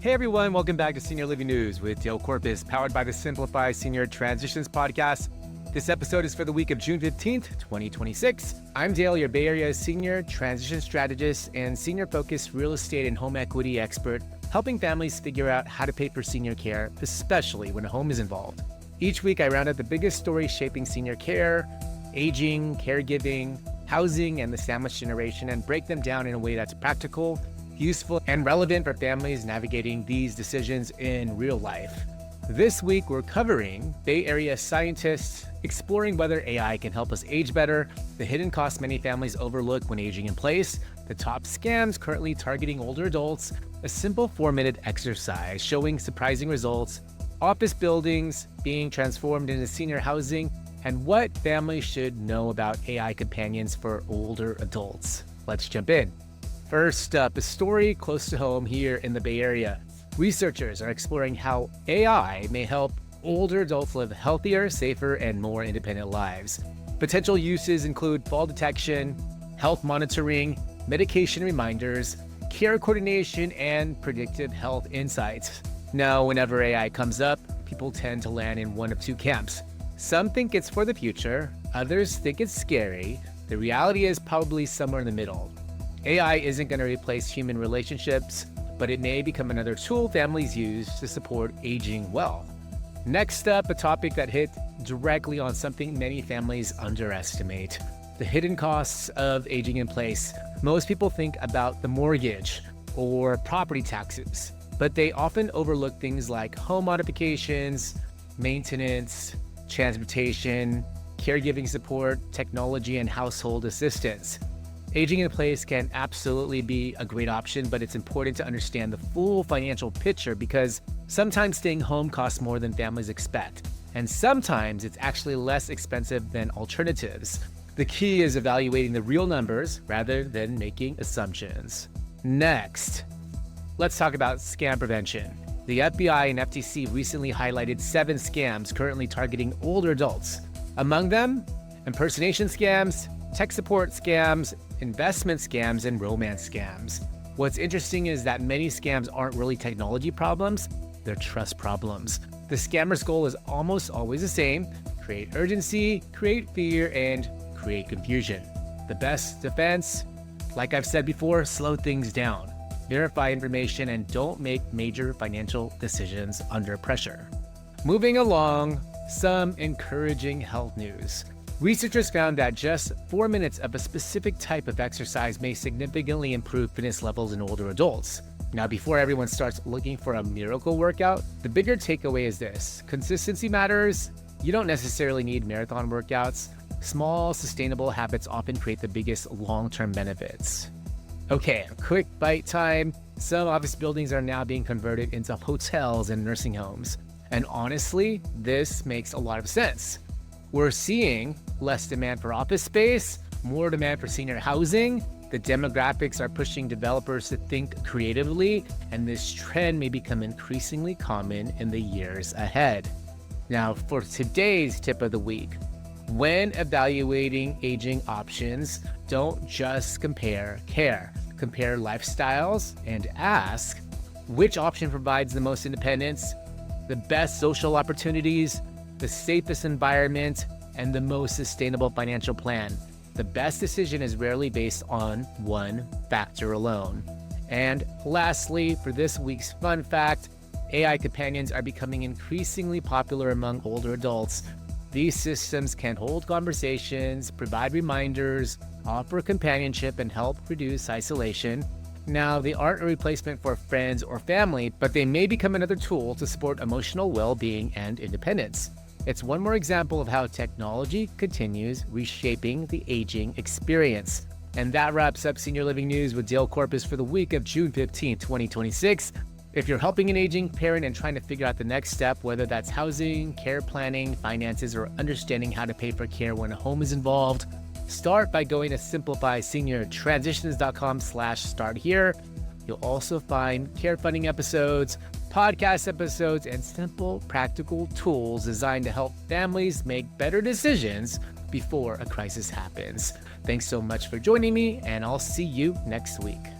Hey everyone, welcome back to Senior Living News with Dale Corpus, powered by the Simplify Senior Transitions podcast. This episode is for the week of June 15th, 2026. I'm Dale, your Bay Area Senior Transition Strategist and senior-focused real estate and home equity expert, helping families figure out how to pay for senior care, especially when a home is involved. Each week, I round up the biggest stories shaping senior care, aging, caregiving, housing, and the sandwich generation, and break them down in a way that's practical, useful, and relevant for families navigating these decisions in real life. This week, we're covering Bay Area scientists exploring whether AI can help us age better, the hidden costs many families overlook when aging in place, the top scams currently targeting older adults, a simple 4-minute exercise showing surprising results, office buildings being transformed into senior housing, and what families should know about AI companions for older adults. Let's jump in. First up, a story close to home here in the Bay Area. Researchers are exploring how AI may help older adults live healthier, safer, and more independent lives. Potential uses include fall detection, health monitoring, medication reminders, care coordination, and predictive health insights. Now, whenever AI comes up, people tend to land in one of two camps. Some think it's for the future, others think it's scary. The reality is probably somewhere in the middle. AI isn't going to replace human relationships, but it may become another tool families use to support aging well. Next up, a topic that hit directly on something many families underestimate: the hidden costs of aging in place. Most people think about the mortgage or property taxes, but they often overlook things like home modifications, maintenance, transportation, caregiving support, technology, and household assistance. Aging in place can absolutely be a great option, but it's important to understand the full financial picture because sometimes staying home costs more than families expect, and sometimes it's actually less expensive than alternatives. The key is evaluating the real numbers rather than making assumptions. Next, let's talk about scam prevention. The FBI and FTC recently highlighted 7 scams currently targeting older adults. Among them, impersonation scams, tech support scams, investment scams, and romance scams. What's interesting is that many scams aren't really technology problems, they're trust problems. The scammer's goal is almost always the same: create urgency, create fear, and create confusion. The best defense, like I've said before, slow things down. Verify information and don't make major financial decisions under pressure. Moving along, some encouraging health news. Researchers found that just 4 minutes of a specific type of exercise may significantly improve fitness levels in older adults. Now, before everyone starts looking for a miracle workout, the bigger takeaway is this: consistency matters. You don't necessarily need marathon workouts. Small, sustainable habits often create the biggest long-term benefits. Okay, quick bite time. Some office buildings are now being converted into hotels and nursing homes. And honestly, this makes a lot of sense. We're seeing less demand for office space, more demand for senior housing. The demographics are pushing developers to think creatively, and this trend may become increasingly common in the years ahead. Now, for today's tip of the week, when evaluating aging options, don't just compare care. Compare lifestyles and ask which option provides the most independence, the best social opportunities, the safest environment, and the most sustainable financial plan. The best decision is rarely based on one factor alone. And lastly, for this week's fun fact, AI companions are becoming increasingly popular among older adults. These systems can hold conversations, provide reminders, offer companionship, and help reduce isolation. Now, they aren't a replacement for friends or family, but they may become another tool to support emotional well-being and independence. It's one more example of how technology continues reshaping the aging experience. And that wraps up Senior Living News with Dale Corpus for the week of June 15, 2026. If you're helping an aging parent and trying to figure out the next step, whether that's housing, care planning, finances, or understanding how to pay for care when a home is involved, start by going to simplifyseniortransitions.com/start here. You'll also find care funding episodes, podcast episodes, and simple, practical tools designed to help families make better decisions before a crisis happens. Thanks so much for joining me, and I'll see you next week.